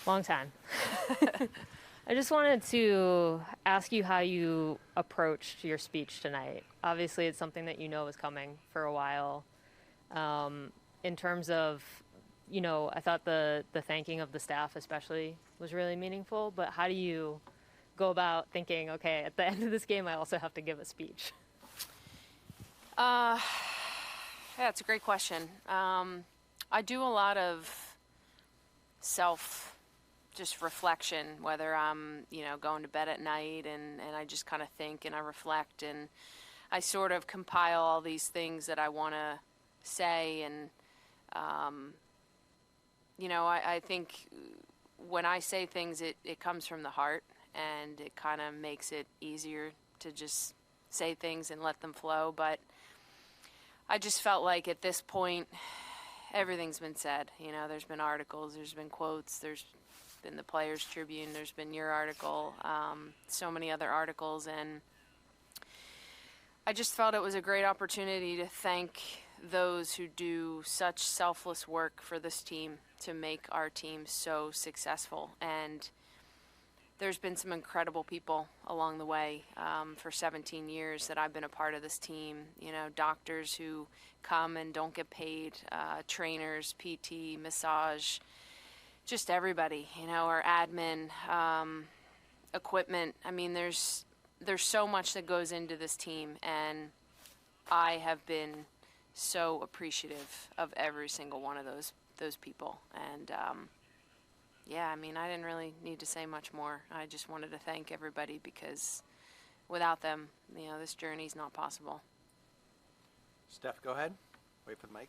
Long time. I just wanted to ask you how you approached your speech tonight. Obviously, it's something that you know is coming for a while. In terms of, I thought the thanking of the staff especially was really meaningful, but how do you go about thinking, okay, at the end of this game, I also have to give a speech? Yeah, it's a great question. I do a lot of just reflection, whether I'm, going to bed at night and I just kind of think and I reflect and I sort of compile all these things that I want to say. And, I think when I say things, it comes from the heart and it kind of makes it easier to just say things and let them flow. But I just felt like at this point, everything's been said. There's been articles, there's been quotes, there's been the Players Tribune, there's been your article, so many other articles, and I just felt it was a great opportunity to thank those who do such selfless work for this team to make our team so successful. And there's been some incredible people along the way for 17 years that I've been a part of this team. Doctors who come and don't get paid, trainers, PT, massage, just everybody, our admin, equipment. I mean, there's so much that goes into this team, and I have been so appreciative of every single one of those people. And yeah, I mean, I didn't really need to say much more. I just wanted to thank everybody because without them, this journey's not possible. Steph, go ahead. Wait for the mic.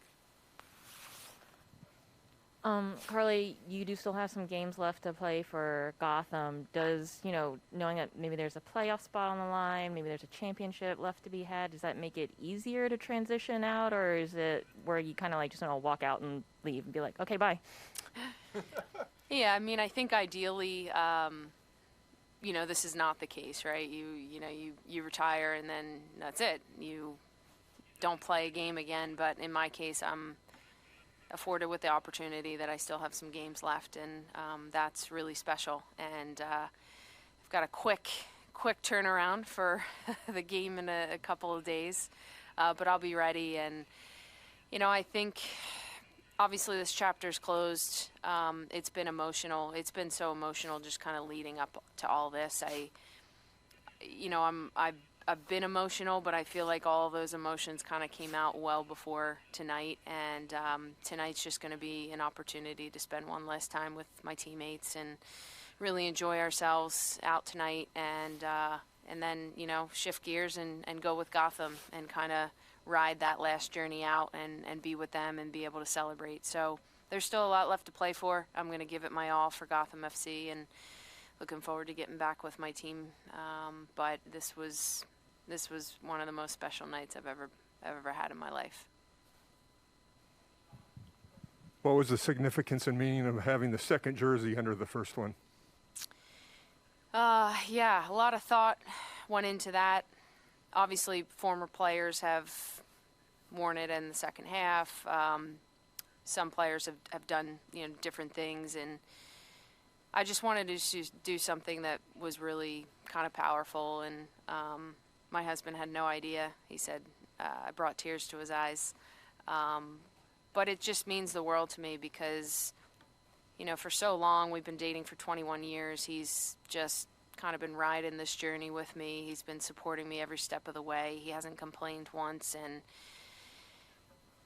Carli, you do still have some games left to play for Gotham. Does, knowing that maybe there's a playoff spot on the line, maybe there's a championship left to be had, does that make it easier to transition out, or is it where you kind of like just want to walk out and leave and be like, okay, bye? Yeah, I mean, I think ideally, this is not the case, right? You retire and then that's it. You don't play a game again, but in my case, I'm afforded with the opportunity that I still have some games left, and that's really special. And I've got a quick turnaround for the game in a couple of days, but I'll be ready. And I think obviously this chapter's closed. It's been emotional. It's been so emotional just kind of leading up to all this. I've been emotional, but I feel like all of those emotions kind of came out well before tonight. And tonight's just going to be an opportunity to spend one last time with my teammates and really enjoy ourselves out tonight. And then, shift gears and go with Gotham and kind of ride that last journey out and be with them and be able to celebrate. So there's still a lot left to play for. I'm going to give it my all for Gotham FC and looking forward to getting back with my team. But this was one of the most special nights I've ever had in my life. What was the significance and meaning of having the second jersey under the first one? Yeah, a lot of thought went into that. Obviously, former players have worn it in the second half. Some players have done different things, and I just wanted to do something that was really kind of powerful. And my husband had no idea. He said I brought tears to his eyes, but it just means the world to me because for so long, we've been dating for 21 years. He's just kind of been riding this journey with me. He's been supporting me every step of the way. He hasn't complained once, and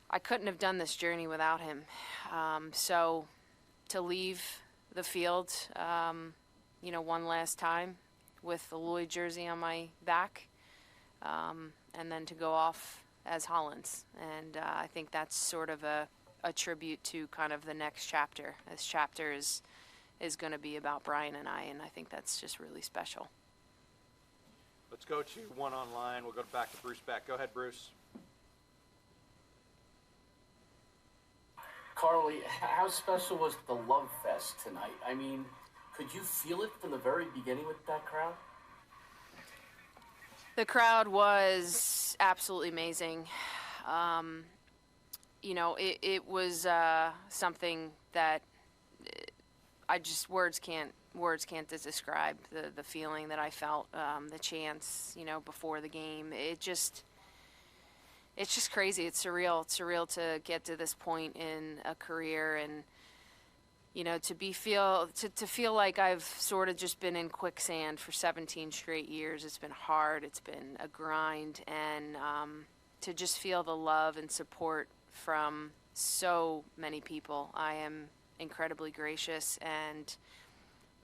I couldn't have done this journey without him. So to leave the field, one last time with the Lloyd jersey on my back, and then to go off as Holland's. And I think that's sort of a tribute to kind of the next chapter. This chapter is going to be about Brian and I think that's just really special. Let's go to one online. We'll go back to Bruce Beck. Go ahead, Bruce. Carli, how special was the Love Fest tonight? I mean, could you feel it from the very beginning with that crowd? The crowd was absolutely amazing. It was something that words can't describe the feeling that I felt, the chants, before the game. It's just crazy. It's surreal. It's surreal to get to this point in a career, and to feel like I've sort of just been in quicksand for 17 straight years. It's been hard. It's been a grind, and to just feel the love and support from so many people. I am incredibly gracious, and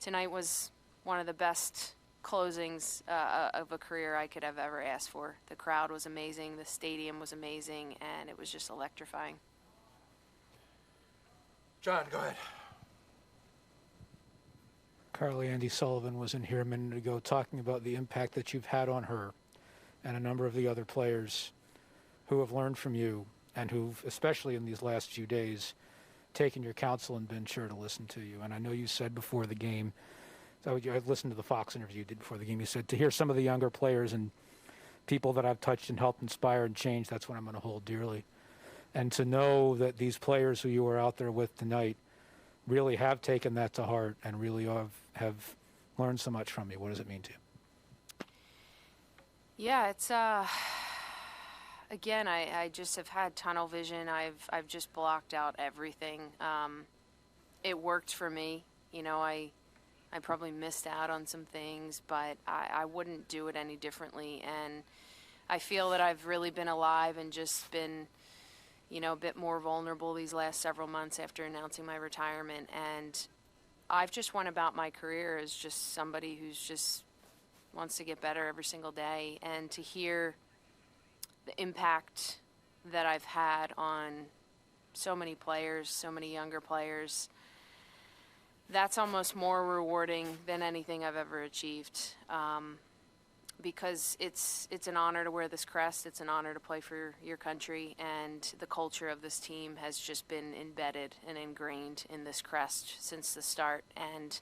tonight was one of the best closings of a career I could have ever asked for. The crowd was amazing, the stadium was amazing, and it was just electrifying. John, go ahead. Carli, Andy Sullivan was in here a minute ago talking about the impact that you've had on her and a number of the other players who have learned from you and who've, especially in these last few days, taken your counsel and been sure to listen to you. And I know you said before the game, so I listened to the Fox interview you did before the game, you said, to hear some of the younger players and people that I've touched and helped inspire and change, that's what I'm going to hold dearly. And to know that these players who you were out there with tonight really have taken that to heart and really have learned so much from you. What does it mean to you? Yeah, it's again, I just have had tunnel vision. I've just blocked out everything. It worked for me. I probably missed out on some things, but I wouldn't do it any differently. And I feel that I've really been alive and just been, a bit more vulnerable these last several months after announcing my retirement. And I've just went about my career as just somebody who's just wants to get better every single day. And to hear the impact that I've had on so many players, so many younger players, that's almost more rewarding than anything I've ever achieved, because it's an honor to wear this crest. It's an honor to play for your country, and the culture of this team has just been embedded and ingrained in this crest since the start, and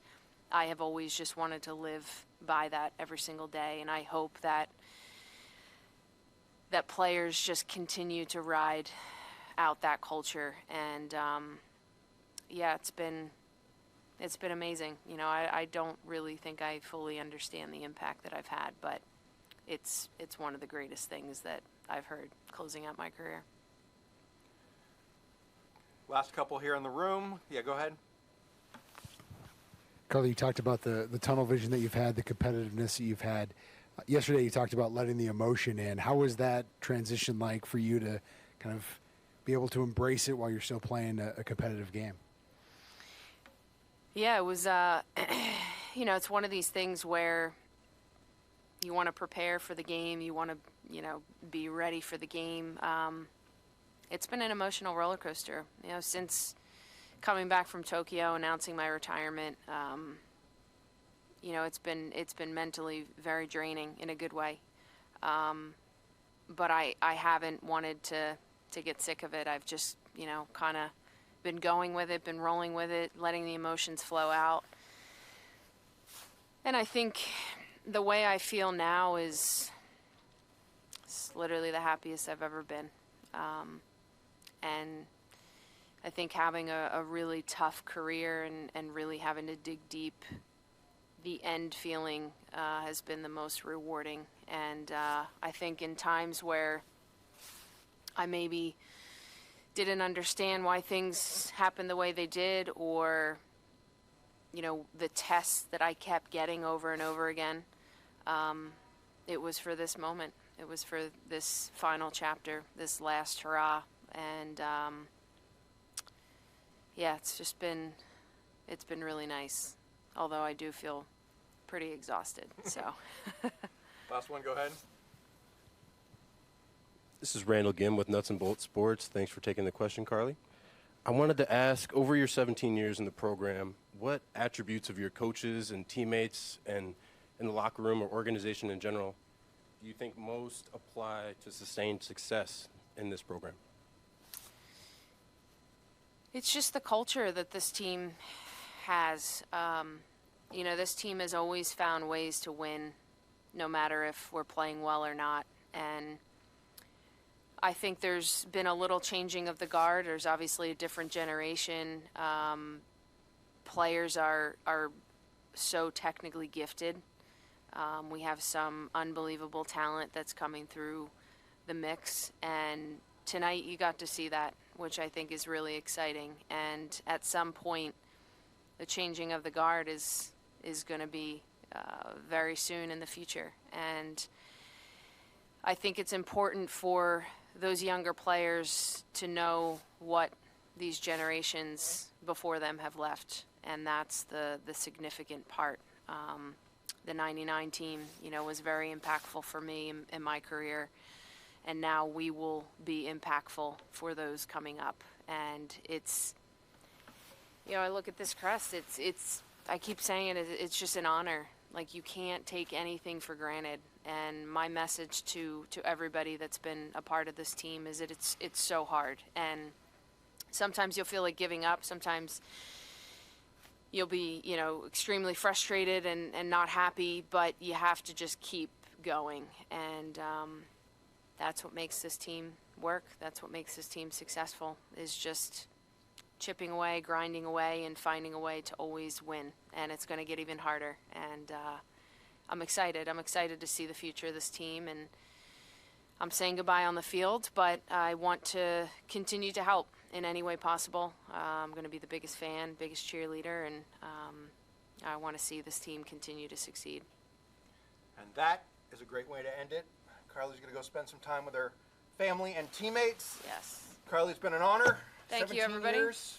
I have always just wanted to live by that every single day, and I hope that players just continue to ride out that culture. And yeah, it's been amazing. I don't really think I fully understand the impact that I've had, but it's one of the greatest things that I've heard closing out my career. Last couple here in the room. Yeah, go ahead. Carli, you talked about the tunnel vision that you've had, the competitiveness that you've had. Yesterday you talked about letting the emotion in. How was that transition like for you to kind of be able to embrace it while you're still playing a competitive game? Yeah, it was, it's one of these things where you want to prepare for the game. You want to, be ready for the game. It's been an emotional roller coaster, since coming back from Tokyo, announcing my retirement. It's been mentally very draining in a good way. But I haven't wanted to get sick of it. I've just, kind of been going with it, been rolling with it, letting the emotions flow out. And I think the way I feel now is literally the happiest I've ever been. And I think having a really tough career and really having to dig deep, the end feeling has been the most rewarding. And I think in times where I maybe didn't understand why things happened the way they did, or the tests that I kept getting over and over again, it was for this moment. It was for this final chapter, this last hurrah. And yeah, it's been really nice, although I do feel pretty exhausted. So Last one, go ahead. This is Randall Gim with Nuts and Bolts Sports. Thanks for taking the question, Carli. I wanted to ask, over your 17 years in the program, what attributes of your coaches and teammates and in the locker room or organization in general do you think most apply to sustained success in this program? it's just the culture that this team has. This team has always found ways to win, no matter if we're playing well or not. And I think there's been a little changing of the guard. There's obviously a different generation players are so technically gifted. We have some unbelievable talent that's coming through the mix, and tonight you got to see that, which I think is really exciting. And at some point, the changing of the guard is going to be very soon in the future. And I think it's important for those younger players to know what these generations before them have left, and that's the significant part. The 99 team, was very impactful for me in my career, and now we will be impactful for those coming up. And it's, I look at this crest, I keep saying it's just an honor. Like, you can't take anything for granted. And my message to everybody that's been a part of this team is that it's so hard. And sometimes you'll feel like giving up. Sometimes you'll be, extremely frustrated and not happy, but you have to just keep going. And that's what makes this team work. That's what makes this team successful, is just chipping away, grinding away, and finding a way to always win. And it's going to get even harder. And I'm excited. I'm excited to see the future of this team. And I'm saying goodbye on the field, but I want to continue to help in any way possible. I'm going to be the biggest fan, biggest cheerleader, and I want to see this team continue to succeed. And that is a great way to end it. Carli's going to go spend some time with her family and teammates. Yes. Carli, it's been an honor. Thank you, 17 everybody. years.